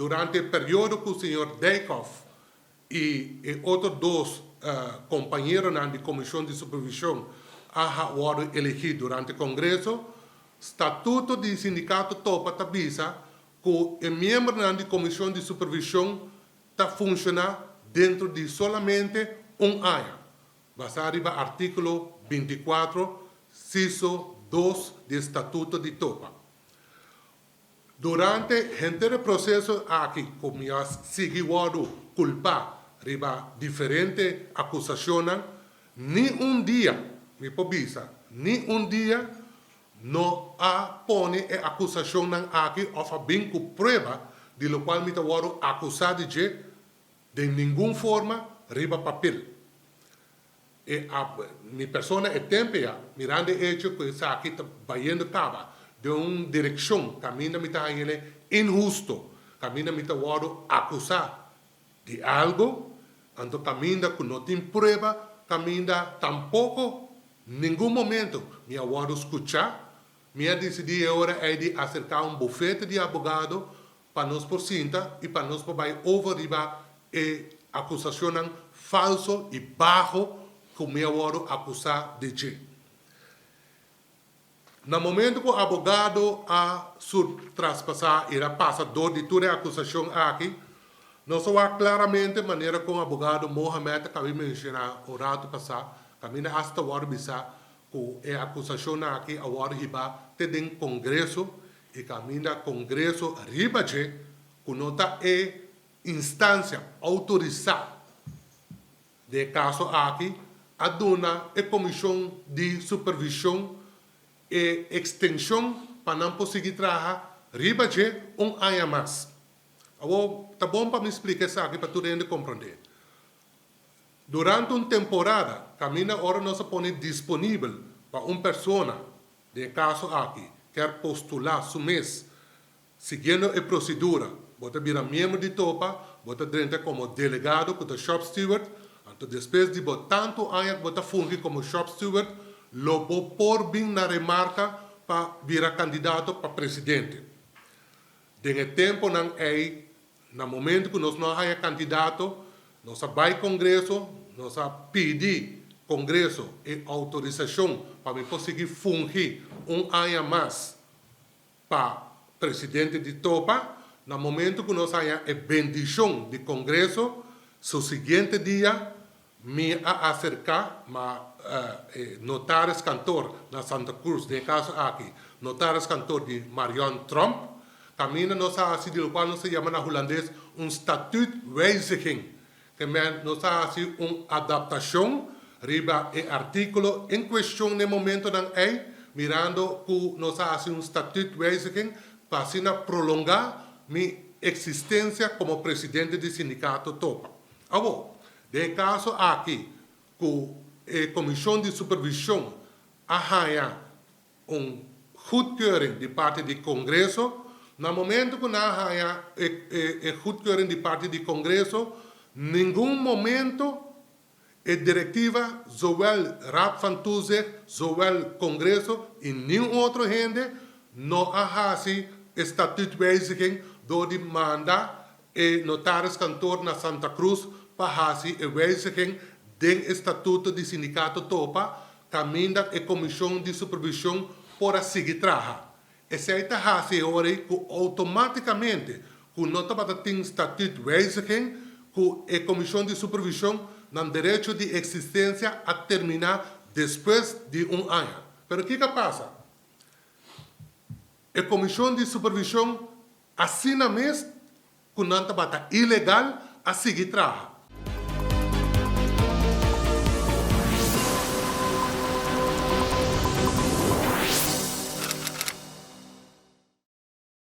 durante el periodo que el señor Dijkhoff y otros dos compañeros de la Comisión de Supervisión han sido elegidos durante el Congreso, Estatuto do Sindicato Topa avisa que el miembro de la Comisión de Supervisión funciona dentro de solamente un año, basado en el artículo 24, inciso 2 del Estatuto de Topa. Durante el processo aqui, como eu segui culpa riba diferentes acusações, nenhum dia, me pobisa, nenhum dia não há pone a acusação aqui ou bem com prova de lo qual me tawaro acusado de nenhuma forma riba papel. E a minha persona é tempia, mirando hecho que isso aqui está vaindo cava de uma direção, caminha me está injusto, caminha me tawaro acusar de algo, então caminha que não tem prova, caminha tampouco, nenhum momento me awaro escuchar. Minha decidi agora é de acercar um bufete de advogado para nós por cinta e para nós para overribar e acusação falso e baixo que me awaro acusar de ti. No momento que o advogado a traspassar e passador de toda a acusação aqui, nós vamos claramente a maneira como o advogado Mohamed acabou de mencionar o rato passado, caminha hasta o bisa que a acusação aqui agora riba tem Congresso e caminha Congresso riba que não está instância autorizada de caso aqui a dona a Comissão de Supervisão e extensão para não conseguir trabalhar riba de ano mais. Agora, tá bom para me explicar isso aqui para tu compreender. Durante uma temporada, caminha hora nós põe disponível para uma pessoa, de caso aqui, quer postular seu mês, seguindo a procedura, bota virar membro de Topa, bota dentro como delegado, como shop steward, então depois de tanto anos bota fungir como shop steward, lo vou pôr bem na remarca para virar candidato para presidente. Dengue tempo não é, no momento que nós não há candidato, nós vai Congresso, nós pedir Congresso e autorização para conseguir fungir ano mais para presidente de Topa. No momento que nós há a bendição de Congresso, no seguinte dia, me acercar, notários cantor na Santa Cruz, de caso aqui, notários cantor de Marion Trump, caminha nós assim, do qual nós chamamos na holandês statuutwijziging, que nós assim uma adaptação riba e artículo em questão no momento não é, mirando que nós assim statuutwijziging para assim prolongar minha existência como presidente do sindicato Topa. Agora, de caso aqui, que a Comissão de Supervisão arranha goedkeuring de parte do Congresso, no momento que não arranha a goedkeuring de parte do Congresso, nenhum momento a diretiva, zowel Raad van Toezicht, zowel Congresso e nenhum outro gente, não arrasa statuutwijziging door die manda e notaris-kantoor na Santa Cruz para a wijziging do Estatuto do Sindicato Topa, caminha a Comissão de Supervisão para seguir trabalhar. Essa é a razão agora que automaticamente, que não tem statuutwijziging, que a Comissão de Supervisão tem direito de existência a terminar depois de ano. Mas o que passa? A Comissão de Supervisão assina mesmo que não está ilegal a seguir trabalhar.